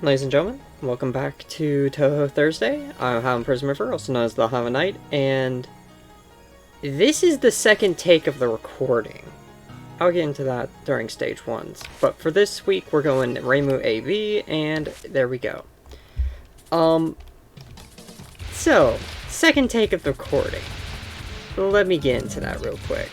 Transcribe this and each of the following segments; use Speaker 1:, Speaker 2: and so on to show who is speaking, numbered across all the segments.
Speaker 1: Ladies and gentlemen, welcome back to Touhou Thursday. I'm Highland Prison River, also known as TheHylainKnight, and this is the second take of the recording. I'll get into that during stage 1s, but for this week we're going Reimu AV, and there we go. So, second take of the recording. Let me get into that real quick.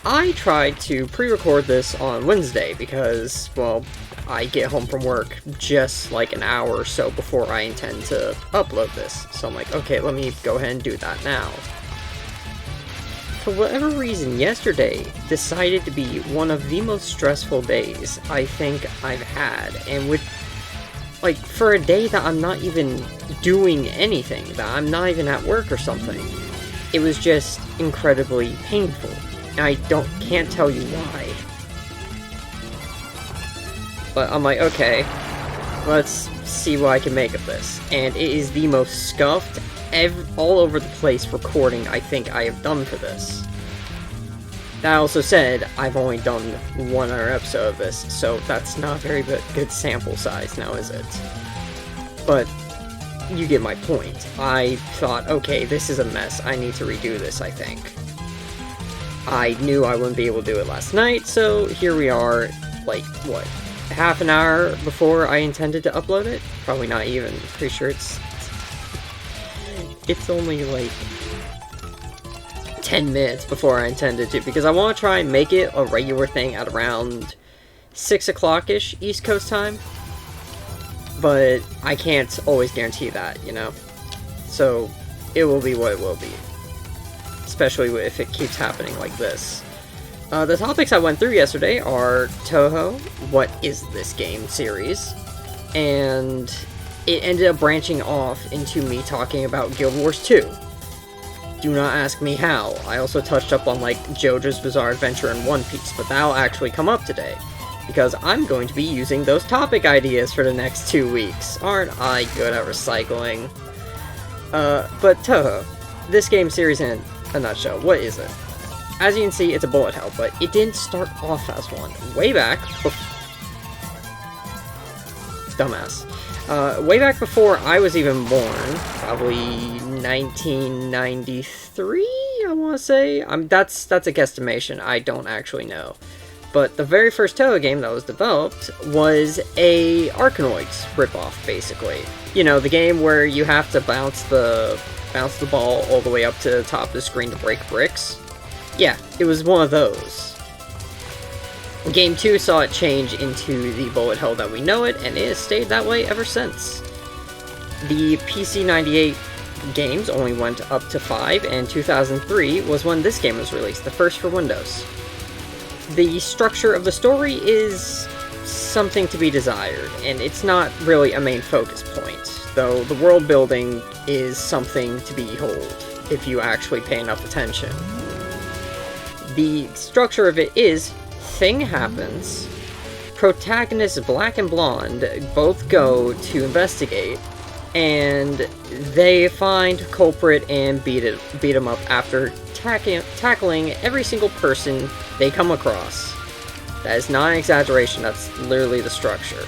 Speaker 1: I tried to pre-record this on Wednesday because, well, I get home from work just like an hour or so before I intend to upload this. So I'm like, okay, let me go ahead and do that now. For whatever reason, yesterday decided to be one of the most stressful days I think I've had. And with, like, for a day that I'm not even doing anything, that I'm not even at work or something, it was just incredibly painful. And I can't tell you why. But I'm like, okay, let's see what I can make of this. And it is the most scuffed, all over the place recording I think I have done for this. That also said, I've only done one other episode of this, so that's not a very good sample size now, is it? But you get my point. I thought, okay, this is a mess. I need to redo this, I think. I knew I wouldn't be able to do it last night, so here we are, like, what? Half an hour before I intended to upload it? Probably not even. Pretty sure it's only like 10 minutes before I intended to, because I want to try and make it a regular thing at around 6 o'clock-ish East Coast time. But I can't always guarantee that, you know? So, it will be what it will be. Especially if it keeps happening like this. The topics I went through yesterday are Touhou, what is this game series, and it ended up branching off into me talking about Guild Wars 2. Do not ask me how. I also touched up on, like, JoJo's Bizarre Adventure and One Piece, but that'll actually come up today, because I'm going to be using those topic ideas for the next 2 weeks. Aren't I good at recycling? But Touhou, this game series in a nutshell, what is it? As you can see, it's a bullet hell, but it didn't start off as one. Way back way back before I was even born, probably 1993, I want to say. That's a guesstimation, I don't actually know. But the very first Touhou game that was developed was a Arkanoids ripoff, basically. You know, the game where you have to bounce the ball all the way up to the top of the screen to break bricks. Yeah, it was one of those. Game 2 saw it change into the bullet hell that we know it, and it has stayed that way ever since. The PC-98 games only went up to 5, and 2003 was when this game was released, the first for Windows. The structure of the story is something to be desired, and it's not really a main focus point, though the world building is something to behold, if you actually pay enough attention. The structure of it is, thing happens, protagonists Black and Blonde both go to investigate, and they find culprit and beat him up after tackling every single person they come across. That is not an exaggeration, that's literally the structure,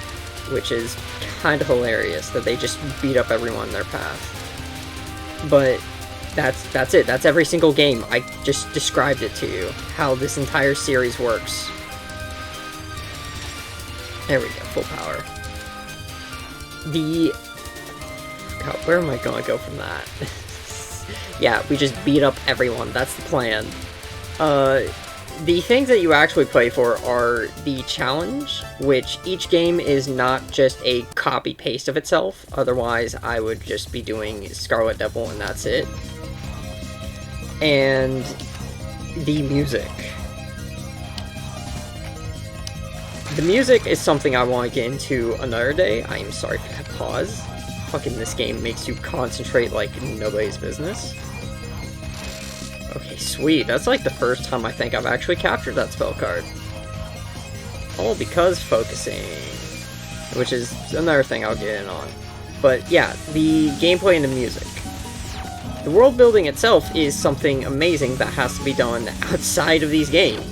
Speaker 1: which is kind of hilarious that they just beat up everyone in their path. But that's it. That's every single game. I just described it to you, how this entire series works. There we go, full power. God, where am I gonna go from that? Yeah, we just beat up everyone. That's the plan. The things that you actually play for are the challenge, which each game is not just a copy-paste of itself. Otherwise, I would just be doing Scarlet Devil and that's it. And the music. The music is something I want to get into another day. I am sorry for that pause. Fucking this game makes you concentrate like nobody's business. Okay, sweet. That's like the first time I think I've actually captured that spell card. All because focusing. Which is another thing I'll get in on. But yeah, the gameplay and the music. The world building itself is something amazing that has to be done outside of these games.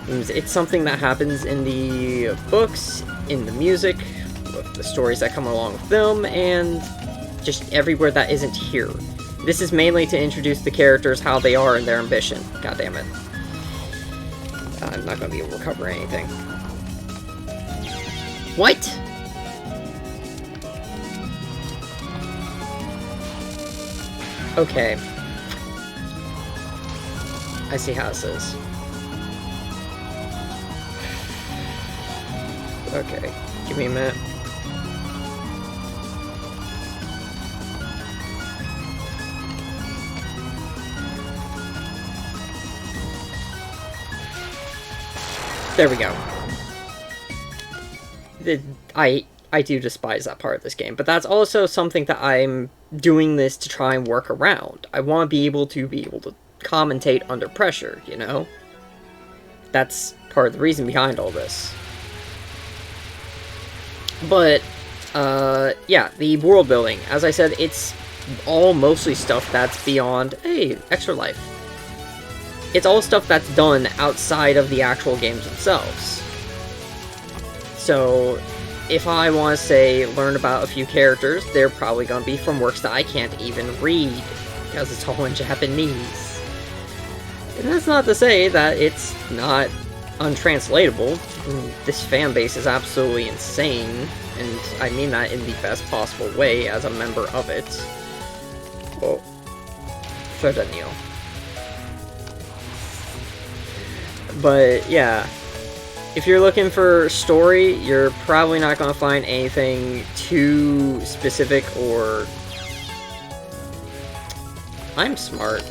Speaker 1: It's something that happens in the books, in the music, with the stories that come along with them, and just everywhere that isn't here. This is mainly to introduce the characters, how they are, and their ambition. God damn it. I'm not going to be able to recover anything. What? Okay. I see how this is. Okay, give me a minute. There we go. I do despise that part of this game, but that's also something that I'm doing this to try and work around. I want to be able to commentate under pressure, you know? That's part of the reason behind all this. But, yeah, the world building. As I said, it's all mostly stuff that's beyond, hey, extra life. It's all stuff that's done outside of the actual games themselves. So, if I want to say, learn about a few characters, they're probably going to be from works that I can't even read, because it's all in Japanese. And that's not to say that it's not untranslatable. This fan base is absolutely insane, and I mean that in the best possible way as a member of it. Oh, Ferdinand. But yeah, if you're looking for story, you're probably not going to find anything too specific or... I'm smart.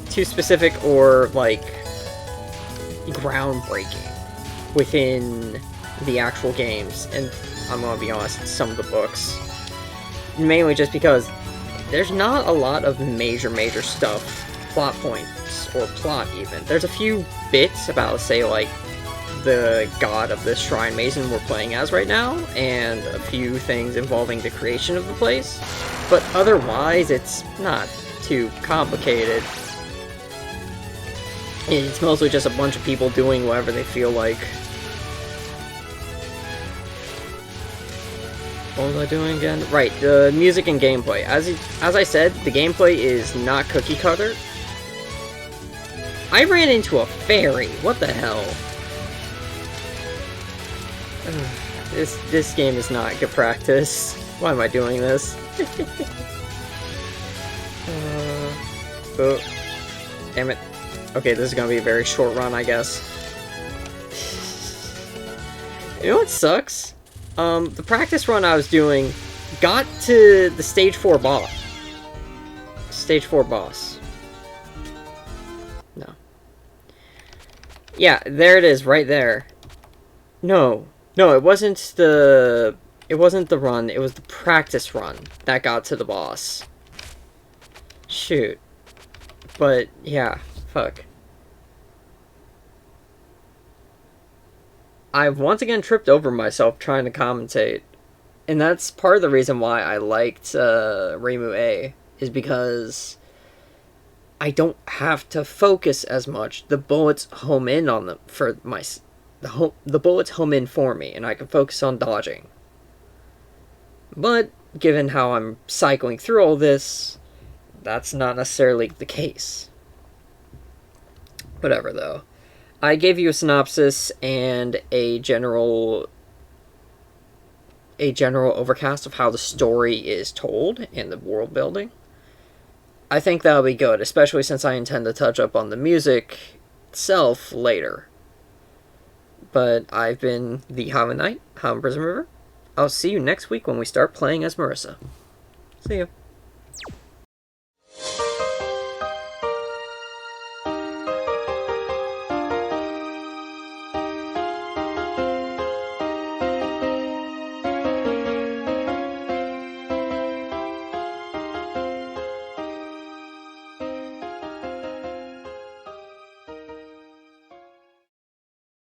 Speaker 1: Too specific or, like, groundbreaking within the actual games. And I'm going to be honest, some of the books. Mainly just because there's not a lot of major stuff, plot points, or plot even. There's a few bits about, say, like, the god of the shrine mason we're playing as right now, and a few things involving the creation of the place, but otherwise it's not too complicated. It's mostly just a bunch of people doing whatever they feel like. What was I doing again? Right, the music and gameplay. As I said, the gameplay is not cookie cutter. I ran into a fairy. What the hell? This game is not good practice. Why am I doing this? Oh, damn it. Okay, this is gonna be a very short run, I guess. You know what sucks? The practice run I was doing got to the stage 4 boss. Stage 4 boss. No. Yeah, there it is, right there. No, it wasn't the run, it was the practice run that got to the boss. Shoot. But, yeah, fuck. I've once again tripped over myself trying to commentate. And that's part of the reason why I liked Reimu A, is because I don't have to focus as much. The bullets home in on them for my... The bullets home in for me, and I can focus on dodging. But, given how I'm cycling through all this, that's not necessarily the case. Whatever, though. I gave you a synopsis and a general overcast of how the story is told and the world building. I think that'll be good, especially since I intend to touch up on the music itself later. But I've been TheHylainKnight, Howlin' Prison River. I'll see you next week when we start playing as Marissa. See ya.